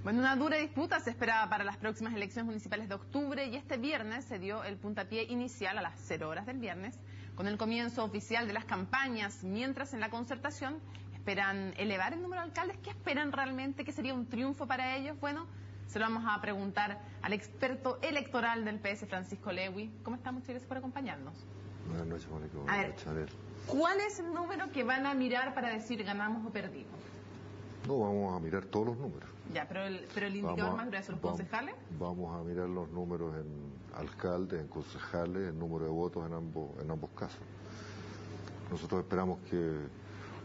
Bueno, una dura disputa se esperaba para las próximas elecciones municipales de octubre y este viernes se dio el puntapié inicial a las 0 horas del viernes con el comienzo oficial de las campañas, mientras en la concertación esperan elevar el número de alcaldes. ¿Qué esperan realmente? ¿Qué sería un triunfo para ellos? Bueno, se lo vamos a preguntar al experto electoral del PS, Francisco Lewy. ¿Cómo está? Muchas gracias por acompañarnos. Buenas noches, Mónica. Buenas noches, a ver. ¿Cuál es el número que van a mirar para decir ganamos o perdimos? No, vamos a mirar todos los números. Ya, pero el indicador más grueso, ¿los concejales? Vamos a mirar los números en alcaldes, en concejales, el número de votos en ambos casos. Nosotros esperamos que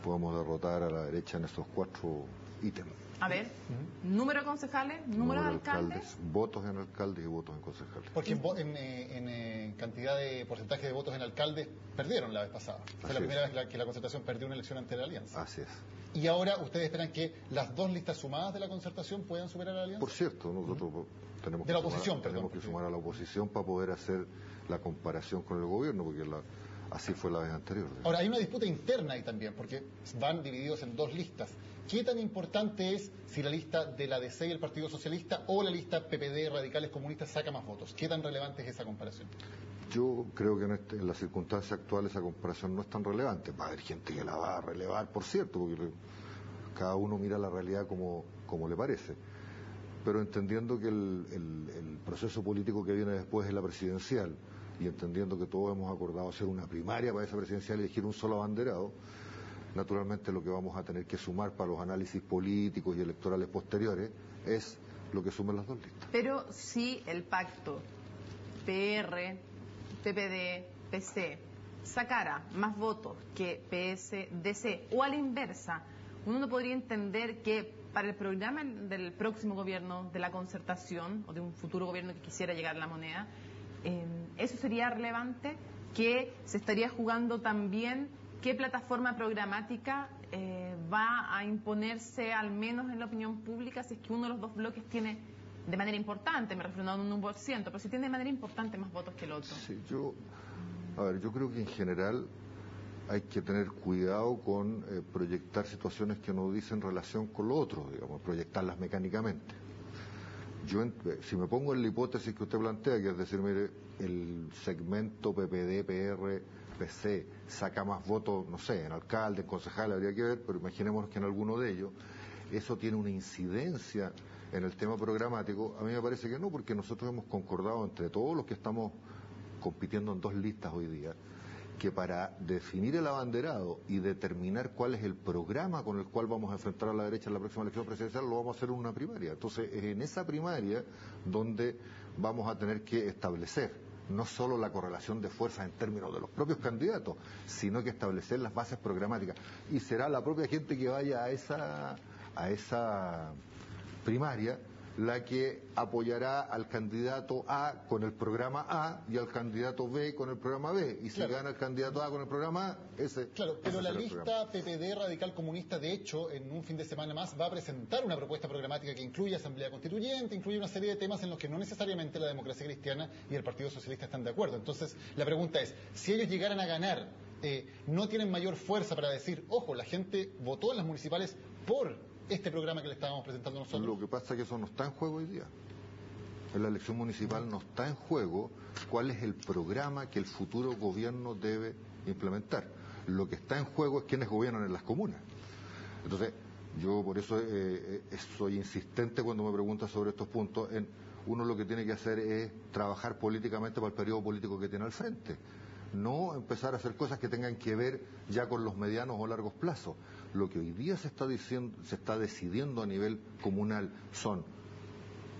podamos derrotar a la derecha en estos 4 ítems. A ver, número de concejales, número de alcaldes. Votos en alcaldes y votos en concejales. Porque en cantidad de porcentaje de votos en alcaldes perdieron la vez pasada. Fue la primera vez que la concertación perdió una elección ante la alianza. Así es. Y ahora ustedes esperan que las 2 listas sumadas de la concertación puedan superar a la alianza. Por cierto, nosotros tenemos que sumar a la oposición para poder hacer la comparación con el gobierno, porque así fue la vez anterior. Ahora, hay una disputa interna ahí también, porque van divididos en 2 listas. ¿Qué tan importante es si la lista de la DC y el Partido Socialista o la lista PPD, Radicales Comunistas, saca más votos? ¿Qué tan relevante es esa comparación? Yo creo que en las circunstancias actuales esa comparación no es tan relevante. Va a haber gente que la va a relevar, por cierto, porque cada uno mira la realidad como le parece. Pero entendiendo que el proceso político que viene después es la presidencial, y entendiendo que todos hemos acordado hacer una primaria para esa presidencial y elegir un solo abanderado, naturalmente lo que vamos a tener que sumar para los análisis políticos y electorales posteriores es lo que sumen las 2 listas. Pero si el pacto PR, PPD, PC sacara más votos que PS, DC, o a la inversa, uno no podría entender que para el programa del próximo gobierno, de la concertación, o de un futuro gobierno que quisiera llegar a la moneda, eso sería relevante, que se estaría jugando también qué plataforma programática va a imponerse, al menos en la opinión pública, si es que uno de los 2 bloques tiene de manera importante, me refiero a un 1%, pero si tiene de manera importante más votos que el otro. Sí, yo creo que en general hay que tener cuidado con proyectar situaciones que no dicen relación con lo otro, digamos, proyectarlas mecánicamente. Yo, si me pongo en la hipótesis que usted plantea, que es decir, mire, el segmento PPD, PR, PC saca más votos, no sé, en alcaldes, concejales, habría que ver, pero imaginémonos que en alguno de ellos eso tiene una incidencia en el tema programático. A mí me parece que no, porque nosotros hemos concordado entre todos los que estamos compitiendo en 2 listas hoy día, que para definir el abanderado y determinar cuál es el programa con el cual vamos a enfrentar a la derecha en la próxima elección presidencial, lo vamos a hacer en una primaria. Entonces, es en esa primaria donde vamos a tener que establecer no solo la correlación de fuerzas en términos de los propios candidatos, sino que establecer las bases programáticas. Y será la propia gente que vaya a esa primaria la que apoyará al candidato A con el programa A y al candidato B con el programa B. Y si gana el candidato A con el programa A, ese... Claro, pero la lista PPD Radical Comunista, de hecho, en un fin de semana más, va a presentar una propuesta programática que incluye asamblea constituyente, incluye una serie de temas en los que no necesariamente la democracia cristiana y el Partido Socialista están de acuerdo. Entonces, la pregunta es, si ellos llegaran a ganar, ¿no tienen mayor fuerza para decir, ojo, la gente votó en las municipales por este programa que le estábamos presentando nosotros? Lo que pasa es que eso no está en juego hoy día. En la elección municipal no está en juego cuál es el programa que el futuro gobierno debe implementar. Lo que está en juego es quiénes gobiernan en las comunas. Entonces, yo por eso soy insistente cuando me preguntan sobre estos puntos. Uno lo que tiene que hacer es trabajar políticamente para el periodo político que tiene al frente. No empezar a hacer cosas que tengan que ver ya con los medianos o largos plazos. Lo que hoy día se está decidiendo a nivel comunal son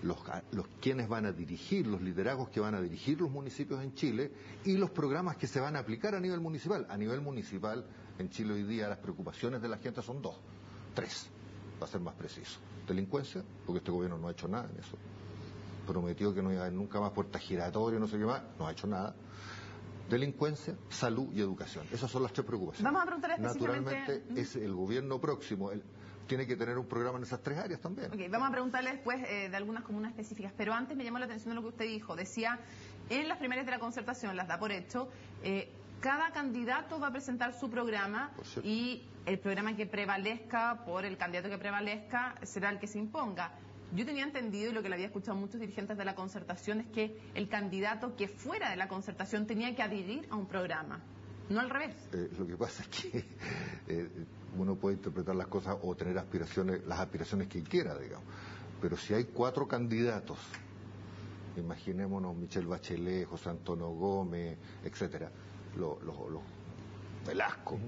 los quienes van a dirigir, los liderazgos que van a dirigir los municipios en Chile y los programas que se van a aplicar a nivel municipal. A nivel municipal, en Chile hoy día las preocupaciones de la gente son 2, 3, va a ser más preciso. Delincuencia, porque este gobierno no ha hecho nada en eso. Prometió que no iba a haber nunca más puertas giratorias, no sé qué más, no ha hecho nada. Delincuencia, salud y educación. Esas son las 3 preocupaciones. Vamos a preguntar específicamente... Naturalmente, es el gobierno próximo, tiene que tener un programa en esas 3 áreas también. Okay, vamos a preguntarle después de algunas comunas específicas, pero antes me llamó la atención lo que usted dijo. Decía, en las primarias de la concertación, las da por hecho, cada candidato va a presentar su programa y el programa que prevalezca por el candidato que prevalezca será el que se imponga. Yo tenía entendido, y lo que le había escuchado a muchos dirigentes de la Concertación, es que el candidato que fuera de la Concertación tenía que adherir a un programa, no al revés. Lo que pasa es que uno puede interpretar las cosas o tener aspiraciones, las aspiraciones que quiera, digamos. Pero si hay 4 candidatos, imaginémonos Michelle Bachelet, José Antonio Gómez, etcétera, los Velasco,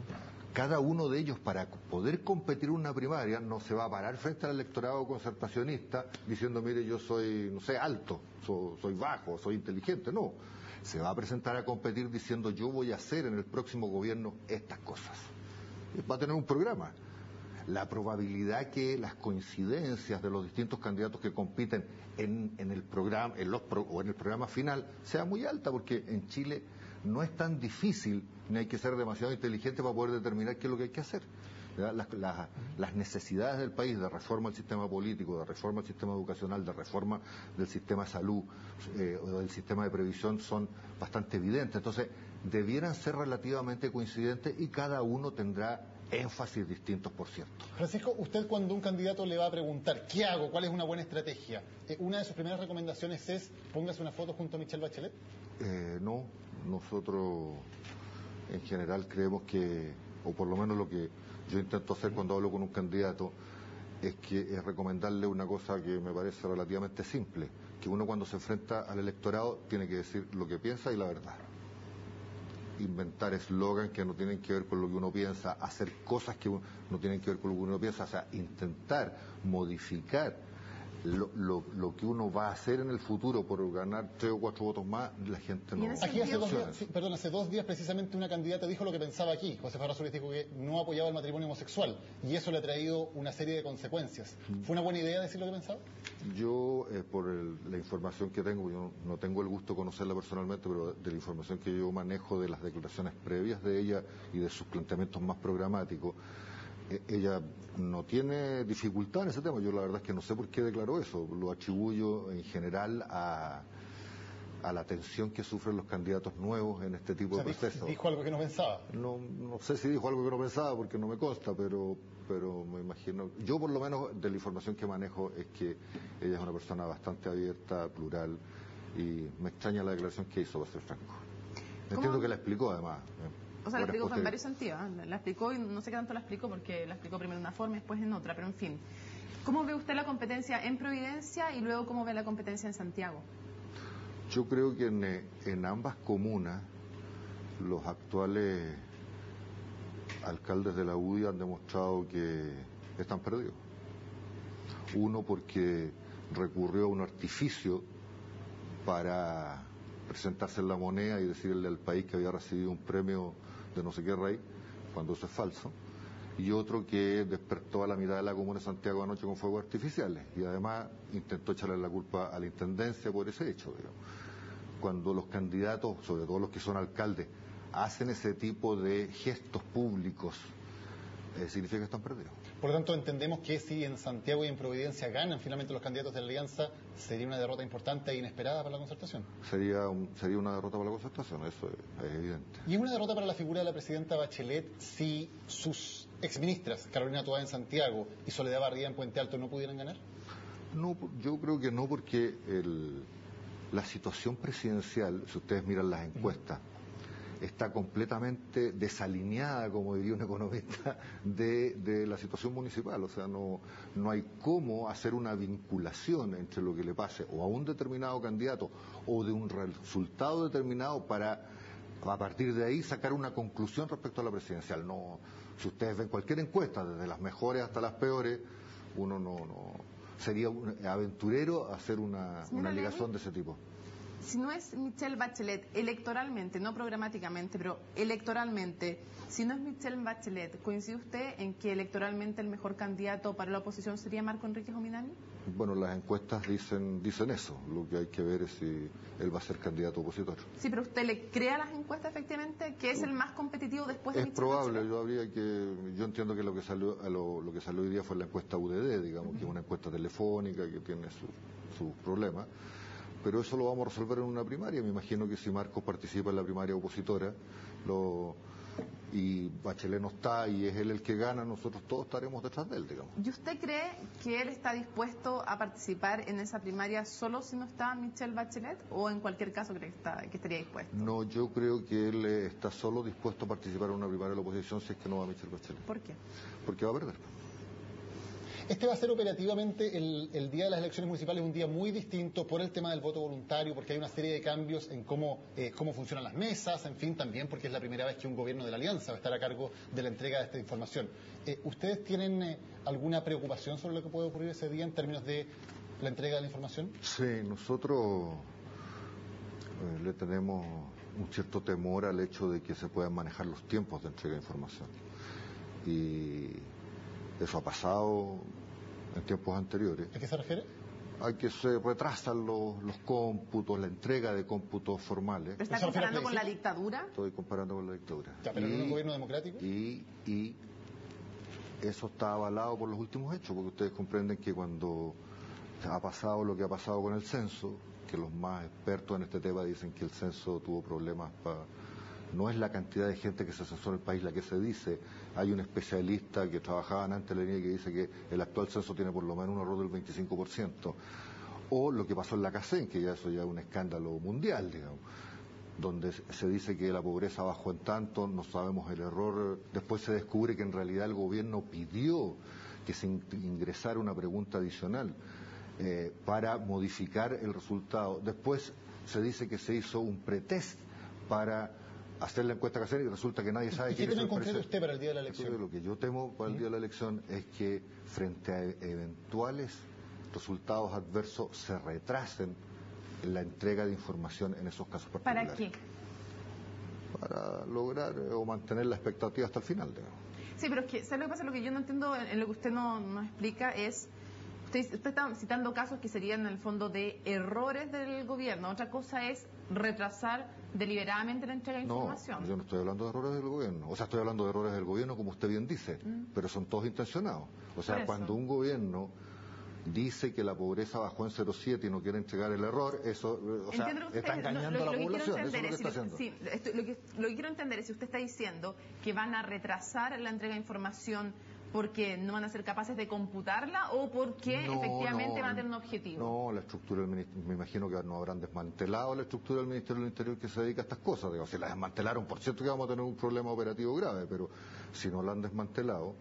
cada uno de ellos para poder competir en una primaria no se va a parar frente al electorado concertacionista diciendo, mire, yo soy, no sé, alto, soy bajo, soy inteligente, no. Se va a presentar a competir diciendo, yo voy a hacer en el próximo gobierno estas cosas. Va a tener un programa. La probabilidad que las coincidencias de los distintos candidatos que compiten en el programa, o en el programa final, sea muy alta, porque en Chile no es tan difícil, ni hay que ser demasiado inteligente para poder determinar qué es lo que hay que hacer. Las necesidades del país de reforma al sistema político, de reforma al sistema educacional, de reforma del sistema de salud o del sistema de previsión son bastante evidentes. Entonces, debieran ser relativamente coincidentes y cada uno tendrá énfasis distintos, por cierto. Francisco, usted cuando un candidato le va a preguntar ¿qué hago? ¿Cuál es una buena estrategia? Una de sus primeras recomendaciones es póngase una foto junto a Michelle Bachelet. No, nosotros en general creemos que, o por lo menos lo que yo intento hacer cuando hablo con un candidato, es recomendarle una cosa que me parece relativamente simple, que uno cuando se enfrenta al electorado tiene que decir lo que piensa y la verdad. Inventar eslogans que no tienen que ver con lo que uno piensa, hacer cosas que no tienen que ver con lo que uno piensa, o sea, intentar modificar lo que uno va a hacer en el futuro por ganar 3 o 4 votos más, la gente no... Aquí hace 2 días precisamente una candidata dijo lo que pensaba aquí. Josefa Errázuriz dijo que no apoyaba el matrimonio homosexual y eso le ha traído una serie de consecuencias. ¿Fue una buena idea decir lo que pensaba? Yo, por la información que tengo, yo no tengo el gusto de conocerla personalmente, pero de la información que yo manejo de las declaraciones previas de ella y de sus planteamientos más programáticos, ella no tiene dificultad en ese tema. Yo la verdad es que no sé por qué declaró eso. Lo atribuyo en general a la tensión que sufren los candidatos nuevos en este tipo de procesos. ¿Dijo algo que no pensaba? No sé si dijo algo que no pensaba porque no me consta, pero me imagino. Yo por lo menos de la información que manejo es que ella es una persona bastante abierta, plural, y me extraña la declaración que hizo, para ser franco. Entiendo que la explicó además. O sea, la explicó en varios sentidos. La explicó y no sé qué tanto la explicó porque la explicó primero en una forma y después en otra, pero en fin. ¿Cómo ve usted la competencia en Providencia y luego cómo ve la competencia en Santiago? Yo creo que en ambas comunas los actuales alcaldes de la UDI han demostrado que están perdidos. Uno porque recurrió a un artificio para presentarse en la moneda y decirle al país que había recibido un premio de no sé qué rey, cuando eso es falso, y otro que despertó a la mitad de la comuna de Santiago anoche con fuegos artificiales y además intentó echarle la culpa a la intendencia por ese hecho, digamos. Cuando los candidatos, sobre todo los que son alcaldes, hacen ese tipo de gestos públicos, significa que están perdidos. Por lo tanto, entendemos que si en Santiago y en Providencia ganan finalmente los candidatos de la Alianza, sería una derrota importante e inesperada para la Concertación. Sería una derrota para la Concertación, eso es evidente. ¿Y es una derrota para la figura de la presidenta Bachelet si sus exministras, Carolina Toá en Santiago y Soledad Barriga en Puente Alto, no pudieran ganar? No, yo creo que no, porque la situación presidencial, si ustedes miran las encuestas, está completamente desalineada, como diría un economista, de la situación municipal. O sea, no hay cómo hacer una vinculación entre lo que le pase o a un determinado candidato o de un resultado determinado para, a partir de ahí, sacar una conclusión respecto a la presidencial. No, si ustedes ven cualquier encuesta, desde las mejores hasta las peores, uno no sería un aventurero hacer una ligación de ese tipo. Si no es Michelle Bachelet electoralmente, no programáticamente, pero electoralmente, si no es Michelle Bachelet, ¿coincide usted en que electoralmente el mejor candidato para la oposición sería Marco Enríquez Ominami? Bueno, las encuestas dicen eso. Lo que hay que ver es si él va a ser candidato opositor. Sí, pero ¿usted le cree a las encuestas efectivamente que es el más competitivo después de Michelle Bachelet? Es probable. Yo entiendo que lo que salió hoy día fue la encuesta UDD, digamos, que es una encuesta telefónica que tiene sus problemas. Pero eso lo vamos a resolver en una primaria. Me imagino que si Marcos participa en la primaria opositora, y Bachelet no está y es él el que gana, nosotros todos estaremos detrás de él, digamos. ¿Y usted cree que él está dispuesto a participar en esa primaria solo si no está Michelle Bachelet, o en cualquier caso cree que estaría dispuesto? No, yo creo que él está solo dispuesto a participar en una primaria de la oposición si es que no va Michelle Bachelet. ¿Por qué? Porque va a perder. Este va a ser operativamente el día de las elecciones municipales, un día muy distinto por el tema del voto voluntario, porque hay una serie de cambios en cómo funcionan las mesas, en fin, también porque es la primera vez que un gobierno de la Alianza va a estar a cargo de la entrega de esta información. ¿Ustedes tienen alguna preocupación sobre lo que puede ocurrir ese día en términos de la entrega de la información? Sí, nosotros le tenemos un cierto temor al hecho de que se puedan manejar los tiempos de entrega de información. Y eso ha pasado en tiempos anteriores. ¿A qué se refiere? Hay que se retrasan los cómputos, la entrega de cómputos formales. ¿Pero está comparando con la dictadura? Estoy comparando con la dictadura. Ya, pero en un gobierno democrático. Y eso está avalado por los últimos hechos, porque ustedes comprenden que cuando ha pasado lo que ha pasado con el censo, que los más expertos en este tema dicen que el censo tuvo problemas no es la cantidad de gente que se censó en el país la que se dice. Hay un especialista que trabajaba antes en la línea que dice que el actual censo tiene por lo menos un error del 25%. O lo que pasó en la CACEN, que ya eso ya es un escándalo mundial, digamos, donde se dice que la pobreza bajó en tanto, no sabemos el error. Después se descubre que en realidad el gobierno pidió que se ingresara una pregunta adicional para modificar el resultado. Después se dice que se hizo un pretest para hacer la encuesta casera y resulta que nadie sabe ¿Y qué tiene en concreto usted para el día de la elección? Lo que yo temo para el día de la elección es que frente a eventuales resultados adversos se retrasen en la entrega de información en esos casos particulares. ¿Para qué? Para lograr o mantener la expectativa hasta el final, digamos. Sí, pero es que, ¿sabe lo que pasa? Lo que yo no entiendo en lo que usted nos explica es... Usted está citando casos que serían en el fondo de errores del gobierno. Otra cosa es retrasar deliberadamente la entrega de información. No, yo no estoy hablando de errores del gobierno. O sea, estoy hablando de errores del gobierno, como usted bien dice, pero son todos intencionados. O sea, cuando un gobierno dice que la pobreza bajó en 0,7 y no quiere entregar el error, eso, o sea, está engañando a la población. Eso es lo que está haciendo. Sí, lo que quiero entender es si usted está diciendo que van a retrasar la entrega de información porque no van a ser capaces de computarla o porque efectivamente van a tener un objetivo. No, la estructura del ministerio, me imagino que no habrán desmantelado la estructura del Ministerio del Interior que se dedica a estas cosas. Digo, si la desmantelaron, por cierto que vamos a tener un problema operativo grave, pero si no la han desmantelado,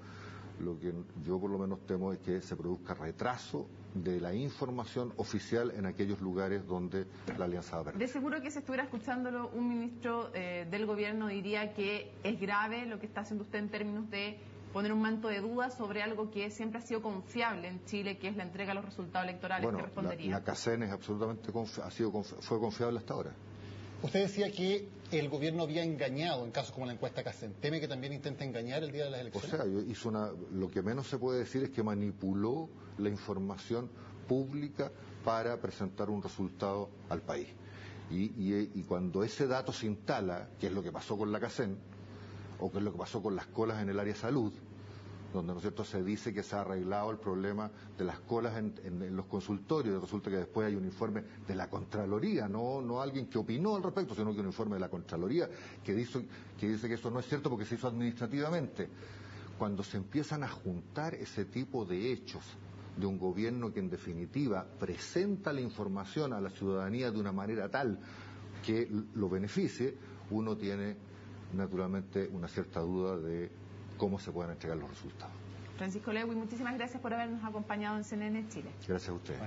lo que yo por lo menos temo es que se produzca retraso de la información oficial en aquellos lugares donde la alianza va a perder. De seguro que si estuviera escuchándolo un ministro del gobierno diría que es grave lo que está haciendo usted en términos de poner un manto de dudas sobre algo que siempre ha sido confiable en Chile, que es la entrega de los resultados electorales. Bueno, que respondería. la CACEN es absolutamente fue confiable hasta ahora. Usted decía que el gobierno había engañado en casos como la encuesta CACEN. ¿Teme que también intente engañar el día de las elecciones? O sea, lo que menos se puede decir es que manipuló la información pública para presentar un resultado al país. Y cuando ese dato se instala, que es lo que pasó con la CACEN, o que es lo que pasó con las colas en el área de salud, donde, ¿no es cierto?, se dice que se ha arreglado el problema de las colas en los consultorios, y resulta que después hay un informe de la Contraloría, no alguien que opinó al respecto, sino que un informe de la Contraloría que dice que eso no es cierto porque se hizo administrativamente. Cuando se empiezan a juntar ese tipo de hechos de un gobierno que en definitiva presenta la información a la ciudadanía de una manera tal que lo beneficie, uno tiene naturalmente una cierta duda de cómo se pueden entregar los resultados. Francisco Lewy, muchísimas gracias por habernos acompañado en CNN Chile. Gracias a ustedes.